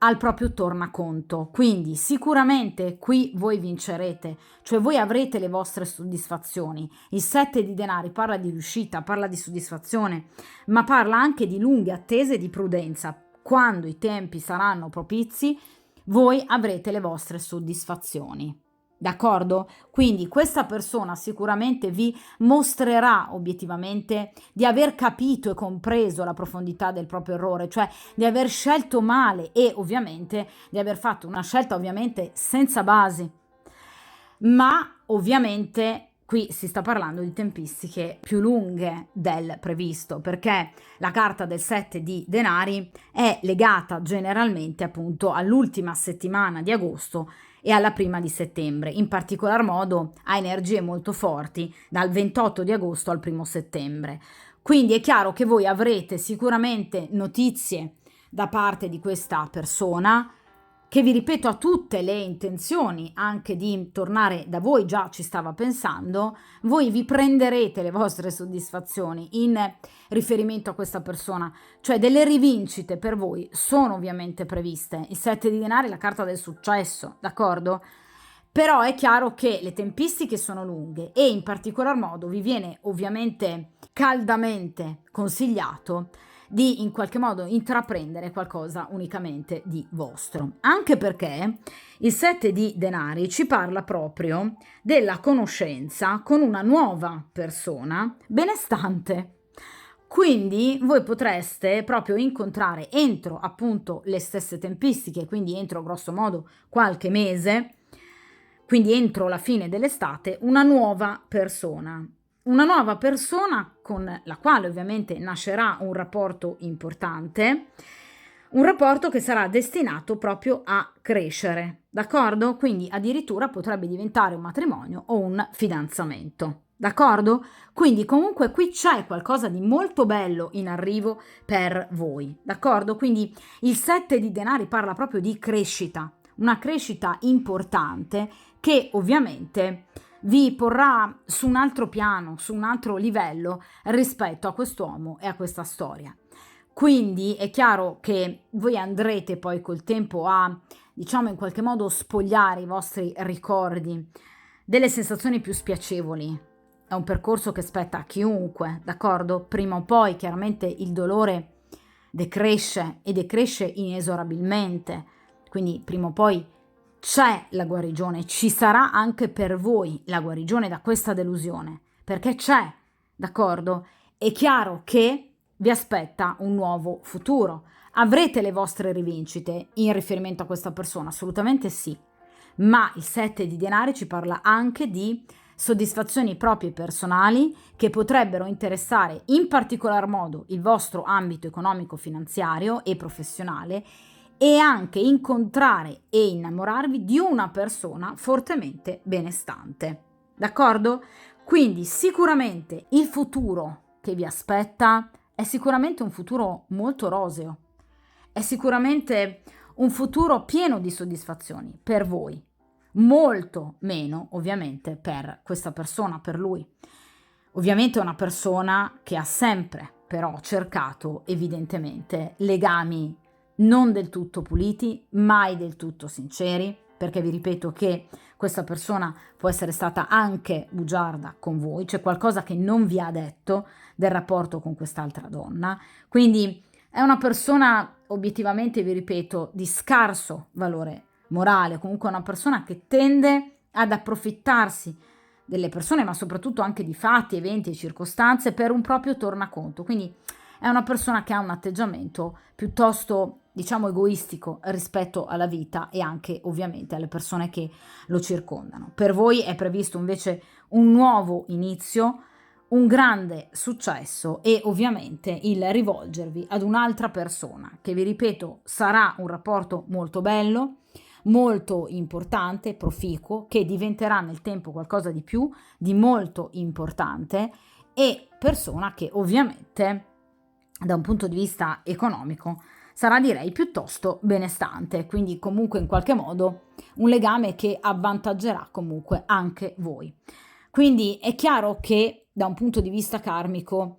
al proprio tornaconto, quindi sicuramente qui voi vincerete, cioè voi avrete le vostre soddisfazioni. Il 7 di denari parla di riuscita, parla di soddisfazione, ma parla anche di lunghe attese e di prudenza. Quando i tempi saranno propizi, voi avrete le vostre soddisfazioni. D'accordo? Quindi questa persona sicuramente vi mostrerà obiettivamente di aver capito e compreso la profondità del proprio errore, cioè di aver scelto male e ovviamente di aver fatto una scelta ovviamente senza basi. Ma ovviamente qui si sta parlando di tempistiche più lunghe del previsto, perché la carta del 7 di denari è legata generalmente appunto all'ultima settimana di agosto e alla prima di settembre, in particolar modo ha energie molto forti dal 28 di agosto al 1 settembre. Quindi è chiaro che voi avrete sicuramente notizie da parte di questa persona che vi ripeto ha tutte le intenzioni anche di tornare da voi, già ci stava pensando, voi vi prenderete le vostre soddisfazioni in riferimento a questa persona, cioè delle rivincite per voi sono ovviamente previste. Il 7 di denari è la carta del successo, d'accordo? Però è chiaro che le tempistiche sono lunghe e in particolar modo vi viene ovviamente caldamente consigliato di in qualche modo intraprendere qualcosa unicamente di vostro, anche perché il 7 di denari ci parla proprio della conoscenza con una nuova persona benestante. Quindi voi potreste proprio incontrare entro appunto le stesse tempistiche, quindi entro grosso modo qualche mese, quindi entro la fine dell'estate, una nuova persona con la quale ovviamente nascerà un rapporto importante, un rapporto che sarà destinato proprio a crescere, d'accordo? Quindi addirittura potrebbe diventare un matrimonio o un fidanzamento, d'accordo? Quindi comunque qui c'è qualcosa di molto bello in arrivo per voi, d'accordo? Quindi il 7 di denari parla proprio di crescita, una crescita importante che ovviamente vi porrà su un altro piano, su un altro livello rispetto a quest'uomo e a questa storia. Quindi è chiaro che voi andrete poi col tempo a, diciamo in qualche modo, spogliare i vostri ricordi delle sensazioni più spiacevoli. È un percorso che spetta a chiunque, d'accordo? Prima o poi chiaramente il dolore decresce e decresce inesorabilmente, quindi prima o poi c'è la guarigione, ci sarà anche per voi la guarigione da questa delusione, perché c'è, d'accordo? È chiaro che vi aspetta un nuovo futuro. Avrete le vostre rivincite in riferimento a questa persona? Assolutamente sì, ma il 7 di denari ci parla anche di soddisfazioni proprie personali che potrebbero interessare in particolar modo il vostro ambito economico-finanziario e professionale e anche incontrare e innamorarvi di una persona fortemente benestante. D'accordo? Quindi sicuramente il futuro che vi aspetta è sicuramente un futuro molto roseo, è sicuramente un futuro pieno di soddisfazioni per voi, molto meno ovviamente per questa persona, per lui. Ovviamente è una persona che ha sempre però cercato evidentemente legami non del tutto puliti, mai del tutto sinceri, perché vi ripeto che questa persona può essere stata anche bugiarda con voi, c'è qualcosa che non vi ha detto del rapporto con quest'altra donna, quindi è una persona obiettivamente, vi ripeto, di scarso valore morale, comunque una persona che tende ad approfittarsi delle persone, ma soprattutto anche di fatti, eventi e circostanze per un proprio tornaconto, quindi è una persona che ha un atteggiamento piuttosto, diciamo, egoistico rispetto alla vita e anche ovviamente alle persone che lo circondano. Per voi è previsto invece un nuovo inizio, un grande successo e ovviamente il rivolgervi ad un'altra persona che, vi ripeto, sarà un rapporto molto bello, molto importante, proficuo, che diventerà nel tempo qualcosa di più, di molto importante e persona che ovviamente da un punto di vista economico sarà, direi, piuttosto benestante, quindi comunque in qualche modo un legame che avvantaggerà comunque anche voi. Quindi è chiaro che da un punto di vista karmico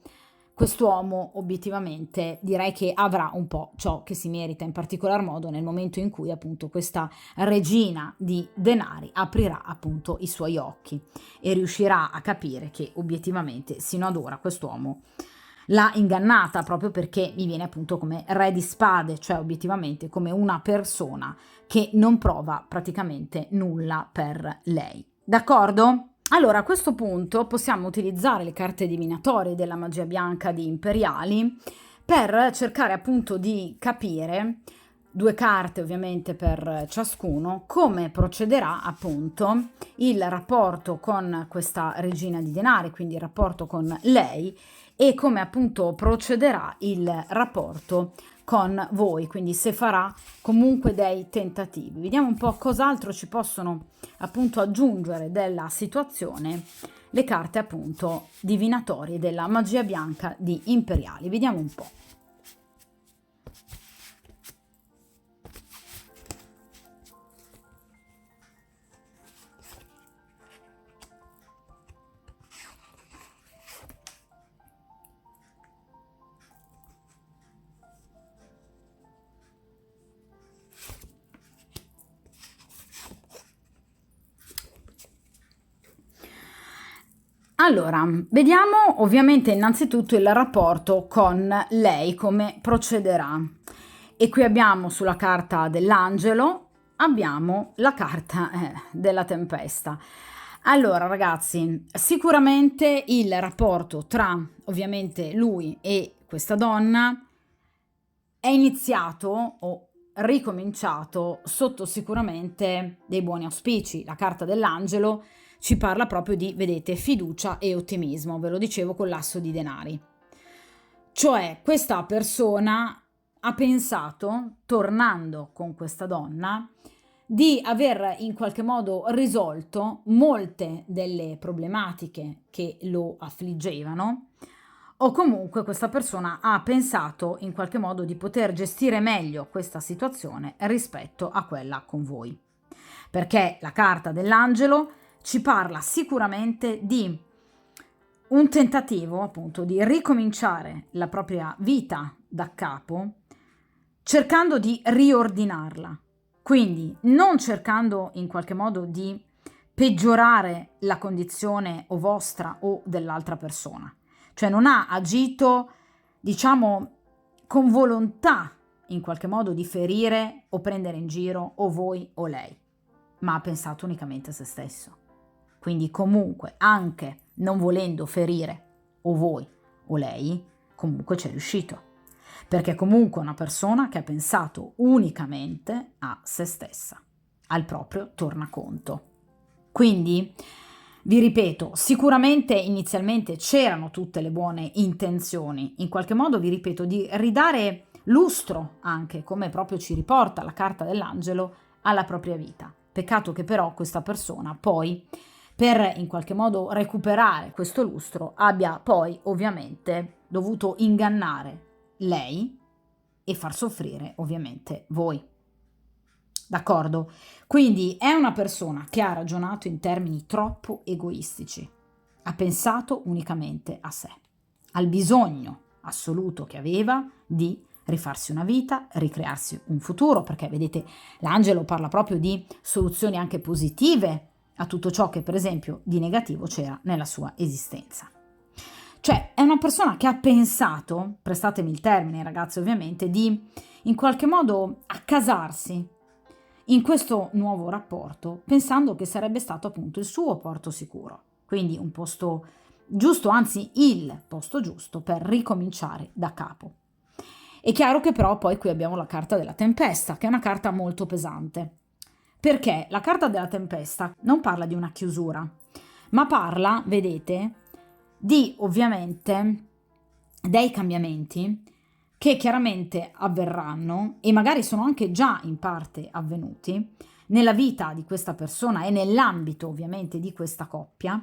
quest'uomo obiettivamente direi che avrà un po' ciò che si merita, in particolar modo nel momento in cui appunto questa regina di denari aprirà appunto i suoi occhi e riuscirà a capire che obiettivamente sino ad ora quest'uomo l'ha ingannata, proprio perché mi viene appunto come re di spade, cioè obiettivamente come una persona che non prova praticamente nulla per lei. D'accordo? Allora, a questo punto possiamo utilizzare le carte divinatorie della magia bianca di Imperiali per cercare appunto di capire, 2 carte ovviamente per ciascuno, come procederà appunto il rapporto con questa regina di denari, quindi il rapporto con lei, e come appunto procederà il rapporto con voi, quindi se farà comunque dei tentativi. Vediamo un po' cos'altro ci possono appunto aggiungere della situazione le carte appunto divinatorie della magia bianca di Imperiali. Vediamo un po'. Allora, vediamo ovviamente innanzitutto il rapporto con lei, come procederà. E qui abbiamo sulla carta dell'angelo, abbiamo la carta della tempesta. Allora, ragazzi, sicuramente il rapporto tra ovviamente lui e questa donna è iniziato o ricominciato sotto sicuramente dei buoni auspici. La carta dell'angelo ci parla proprio di, vedete, fiducia e ottimismo, ve lo dicevo con l'asso di denari. Cioè, questa persona ha pensato, tornando con questa donna, di aver in qualche modo risolto molte delle problematiche che lo affliggevano, o comunque questa persona ha pensato in qualche modo di poter gestire meglio questa situazione rispetto a quella con voi. Perché la carta dell'angelo ci parla sicuramente di un tentativo appunto di ricominciare la propria vita da capo, cercando di riordinarla, quindi non cercando in qualche modo di peggiorare la condizione o vostra o dell'altra persona, cioè non ha agito, diciamo, con volontà in qualche modo di ferire o prendere in giro o voi o lei, ma ha pensato unicamente a se stesso. Quindi comunque, anche non volendo ferire o voi o lei, comunque c'è riuscito. Perché comunque è una persona che ha pensato unicamente a se stessa, al proprio tornaconto. Quindi, vi ripeto, sicuramente inizialmente c'erano tutte le buone intenzioni, in qualche modo, vi ripeto, di ridare lustro anche, come proprio ci riporta la carta dell'angelo, alla propria vita. Peccato che però questa persona poi, per in qualche modo recuperare questo lustro, abbia poi ovviamente dovuto ingannare lei e far soffrire ovviamente voi. D'accordo? Quindi è una persona che ha ragionato in termini troppo egoistici, ha pensato unicamente a sé, al bisogno assoluto che aveva di rifarsi una vita, ricrearsi un futuro, perché vedete l'angelo parla proprio di soluzioni anche positive a tutto ciò che per esempio di negativo c'era nella sua esistenza. Cioè è una persona che ha pensato, prestatemi il termine ragazzi ovviamente, di in qualche modo accasarsi in questo nuovo rapporto, pensando che sarebbe stato appunto il suo porto sicuro, quindi un posto giusto, anzi il posto giusto per ricominciare da capo. È chiaro che però poi qui abbiamo la carta della tempesta, che è una carta molto pesante, perché la carta della tempesta non parla di una chiusura, ma parla, vedete, di ovviamente dei cambiamenti che chiaramente avverranno e magari sono anche già in parte avvenuti nella vita di questa persona e nell'ambito ovviamente di questa coppia,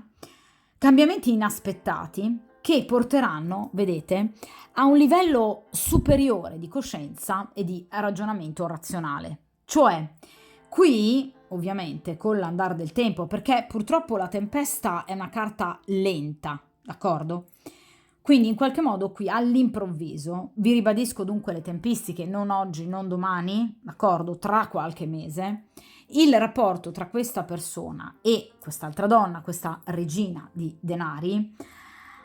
cambiamenti inaspettati che porteranno, vedete, a un livello superiore di coscienza e di ragionamento razionale. Cioè, qui ovviamente con l'andare del tempo, perché purtroppo la tempesta è una carta lenta, d'accordo? Quindi in qualche modo qui all'improvviso, vi ribadisco dunque le tempistiche, non oggi, non domani, d'accordo, tra qualche mese, il rapporto tra questa persona e quest'altra donna, questa regina di denari,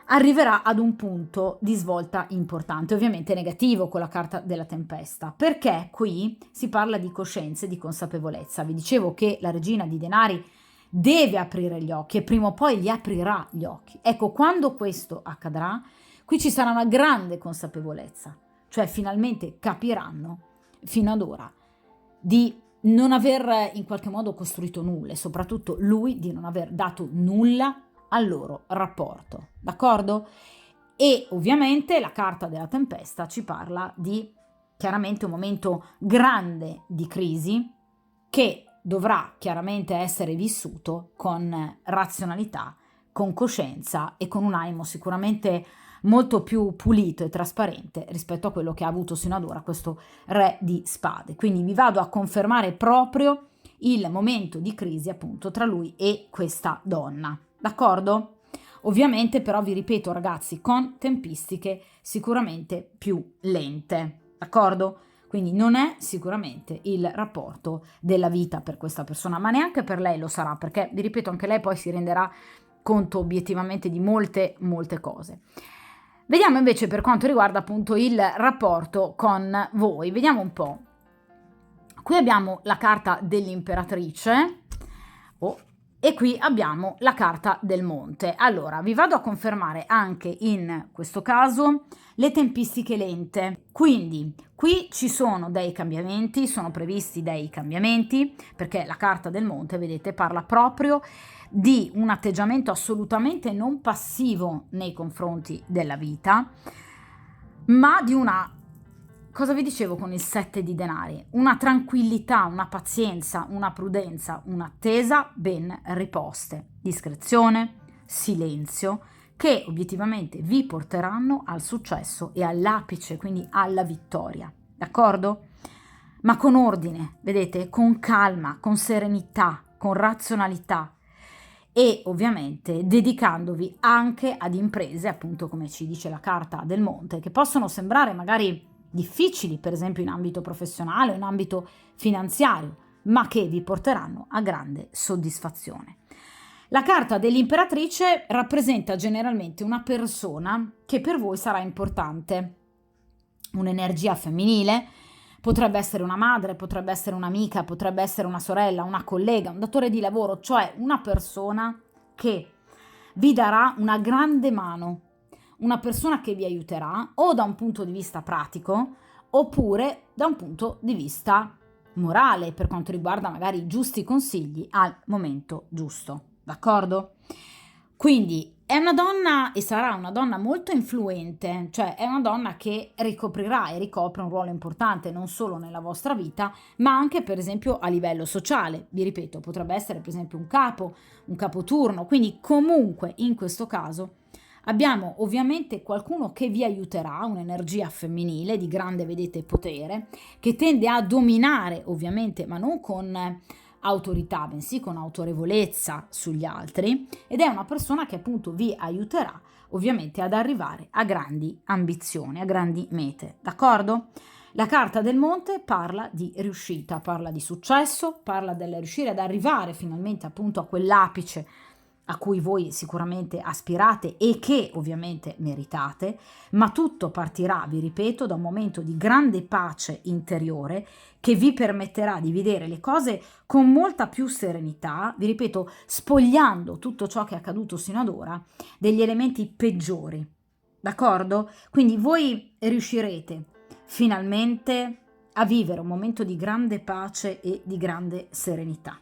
arriverà ad un punto di svolta importante, ovviamente negativo con la carta della tempesta, perché qui si parla di coscienza e di consapevolezza. Vi dicevo che la regina di denari deve aprire gli occhi e prima o poi li aprirà gli occhi. Ecco, quando questo accadrà, qui ci sarà una grande consapevolezza, cioè finalmente capiranno fino ad ora di non aver in qualche modo costruito nulla e soprattutto lui di non aver dato nulla al loro rapporto, d'accordo? E ovviamente la carta della tempesta ci parla di chiaramente un momento grande di crisi che dovrà chiaramente essere vissuto con razionalità, con coscienza e con un animo sicuramente molto più pulito e trasparente rispetto a quello che ha avuto sino ad ora questo re di spade. Quindi vi vado a confermare proprio il momento di crisi appunto tra lui e questa donna, d'accordo? Ovviamente però vi ripeto ragazzi con tempistiche sicuramente più lente, d'accordo? Quindi non è sicuramente il rapporto della vita per questa persona, ma neanche per lei lo sarà, perché vi ripeto anche lei poi si renderà conto obiettivamente di molte cose. Vediamo invece per quanto riguarda appunto il rapporto con voi. Vediamo un po'. Qui abbiamo la carta dell'imperatrice e qui abbiamo la carta del monte. Allora, vi vado a confermare anche in questo caso le tempistiche lente. Quindi qui ci sono dei cambiamenti, sono previsti dei cambiamenti, perché la carta del monte, vedete, parla proprio di un atteggiamento assolutamente non passivo nei confronti della vita, ma di una, cosa vi dicevo con il 7 di denari? Una tranquillità, una pazienza, una prudenza, un'attesa ben riposte, discrezione, silenzio, che obiettivamente vi porteranno al successo e all'apice, quindi alla vittoria, d'accordo? Ma con ordine, vedete, con calma, con serenità, con razionalità e ovviamente dedicandovi anche ad imprese, appunto come ci dice la carta del monte, che possono sembrare magari difficili, per esempio in ambito professionale o in ambito finanziario, ma che vi porteranno a grande soddisfazione. La carta dell'imperatrice rappresenta generalmente una persona che per voi sarà importante, un'energia femminile, potrebbe essere una madre, potrebbe essere un'amica, potrebbe essere una sorella, una collega, un datore di lavoro, cioè una persona che vi darà una grande mano, una persona che vi aiuterà o da un punto di vista pratico oppure da un punto di vista morale per quanto riguarda magari i giusti consigli al momento giusto, d'accordo? Quindi è una donna e sarà una donna molto influente, cioè è una donna che ricoprirà e ricopre un ruolo importante non solo nella vostra vita, ma anche per esempio a livello sociale. Vi ripeto, potrebbe essere per esempio un capoturno, quindi comunque in questo caso abbiamo ovviamente qualcuno che vi aiuterà, un'energia femminile di grande, vedete, potere, che tende a dominare ovviamente, ma non con autorità, bensì con autorevolezza sugli altri, ed è una persona che appunto vi aiuterà ovviamente ad arrivare a grandi ambizioni, a grandi mete, d'accordo? La carta del monte parla di riuscita, parla di successo, parla del riuscire ad arrivare finalmente appunto a quell'apice a cui voi sicuramente aspirate e che ovviamente meritate, ma tutto partirà, vi ripeto, da un momento di grande pace interiore che vi permetterà di vedere le cose con molta più serenità, vi ripeto, spogliando tutto ciò che è accaduto sino ad ora degli elementi peggiori, d'accordo? Quindi voi riuscirete finalmente a vivere un momento di grande pace e di grande serenità,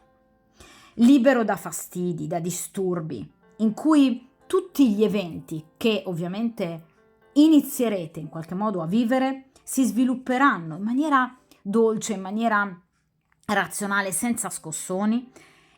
libero da fastidi, da disturbi, in cui tutti gli eventi che ovviamente inizierete in qualche modo a vivere si svilupperanno in maniera dolce, in maniera razionale, senza scossoni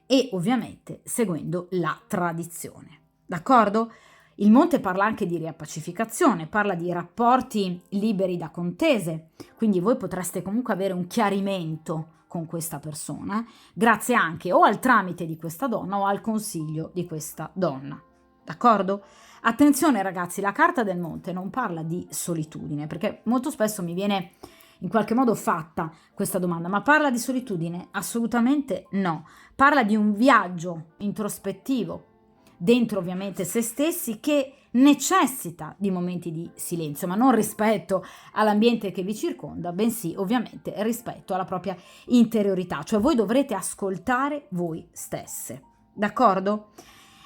e ovviamente seguendo la tradizione. D'accordo? Il monte parla anche di riappacificazione, parla di rapporti liberi da contese, quindi voi potreste comunque avere un chiarimento con questa persona, grazie anche o al tramite di questa donna o al consiglio di questa donna. D'accordo? Attenzione ragazzi, la carta del monte non parla di solitudine, perché molto spesso mi viene in qualche modo fatta questa domanda, ma parla di solitudine? Assolutamente no. Parla di un viaggio introspettivo dentro ovviamente se stessi che necessita di momenti di silenzio, ma non rispetto all'ambiente che vi circonda, bensì ovviamente rispetto alla propria interiorità, cioè voi dovrete ascoltare voi stesse, d'accordo?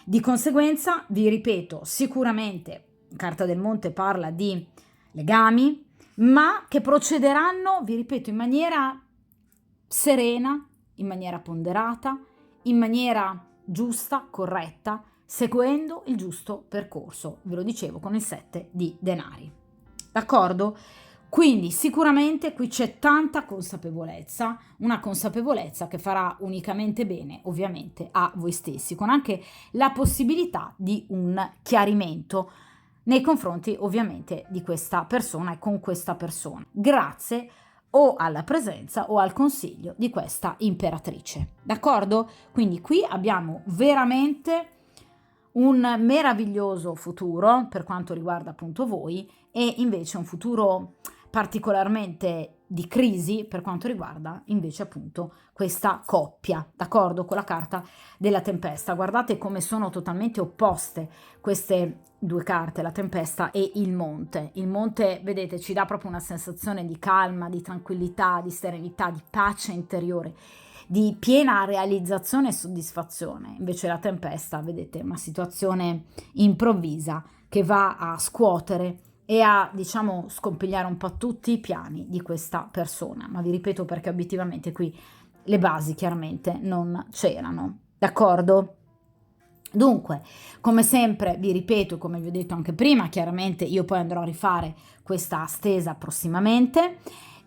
Di conseguenza, vi ripeto, sicuramente Carta del Monte parla di legami, ma che procederanno, vi ripeto, in maniera serena, in maniera ponderata, in maniera giusta, corretta, seguendo il giusto percorso, ve lo dicevo con il 7 di denari, d'accordo? Quindi sicuramente qui c'è tanta consapevolezza, una consapevolezza che farà unicamente bene ovviamente a voi stessi, con anche la possibilità di un chiarimento nei confronti ovviamente di questa persona e con questa persona, grazie o alla presenza o al consiglio di questa imperatrice, d'accordo? Quindi qui abbiamo veramente un meraviglioso futuro per quanto riguarda appunto voi e invece un futuro particolarmente di crisi per quanto riguarda invece appunto questa coppia, d'accordo? Con la carta della tempesta. Guardate come sono totalmente opposte queste due carte, la tempesta e il monte. Il monte, vedete, ci dà proprio una sensazione di calma, di tranquillità, di serenità, di pace interiore, di piena realizzazione e soddisfazione. Invece la tempesta, vedete, è una situazione improvvisa che va a scuotere e a, diciamo, scompigliare un po' tutti i piani di questa persona. Ma vi ripeto perché obiettivamente qui le basi chiaramente non c'erano, d'accordo? Dunque, come sempre, vi ripeto, come vi ho detto anche prima, chiaramente io poi andrò a rifare questa stesa prossimamente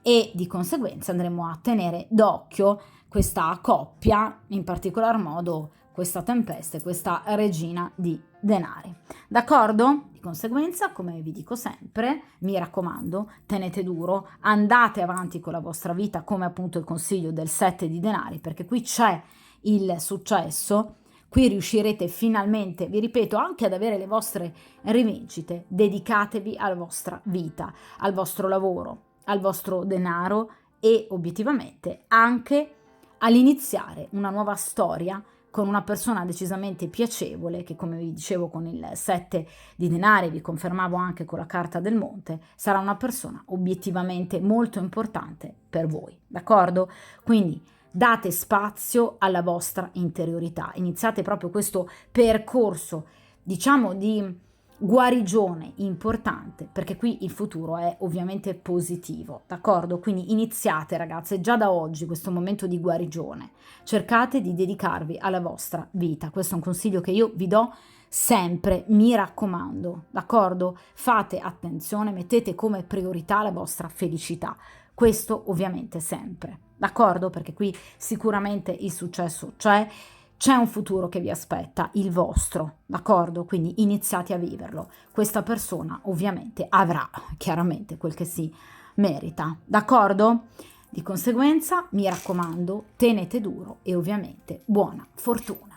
e di conseguenza andremo a tenere d'occhio questa coppia, in particolar modo questa tempesta e questa regina di denari. D'accordo? Di conseguenza, come vi dico sempre, mi raccomando, tenete duro, andate avanti con la vostra vita, come appunto il consiglio del 7 di denari, perché qui c'è il successo. Qui riuscirete finalmente, vi ripeto, anche ad avere le vostre rivincite. Dedicatevi alla vostra vita, al vostro lavoro, al vostro denaro e obiettivamente anche all'iniziare una nuova storia con una persona decisamente piacevole che, come vi dicevo con il 7 di denari, vi confermavo anche con la carta del monte, sarà una persona obiettivamente molto importante per voi, d'accordo? Quindi date spazio alla vostra interiorità, iniziate proprio questo percorso, diciamo, di guarigione importante, perché qui il futuro è ovviamente positivo, d'accordo? Quindi iniziate, ragazze, già da oggi questo momento di guarigione, cercate di dedicarvi alla vostra vita, questo è un consiglio che io vi do sempre, mi raccomando, d'accordo? Fate attenzione, mettete come priorità la vostra felicità, questo ovviamente sempre, d'accordo? Perché qui sicuramente il successo c'è un futuro che vi aspetta, il vostro, d'accordo? Quindi iniziate a viverlo. Questa persona ovviamente avrà chiaramente quel che si merita, d'accordo? Di conseguenza, mi raccomando, tenete duro e ovviamente buona fortuna.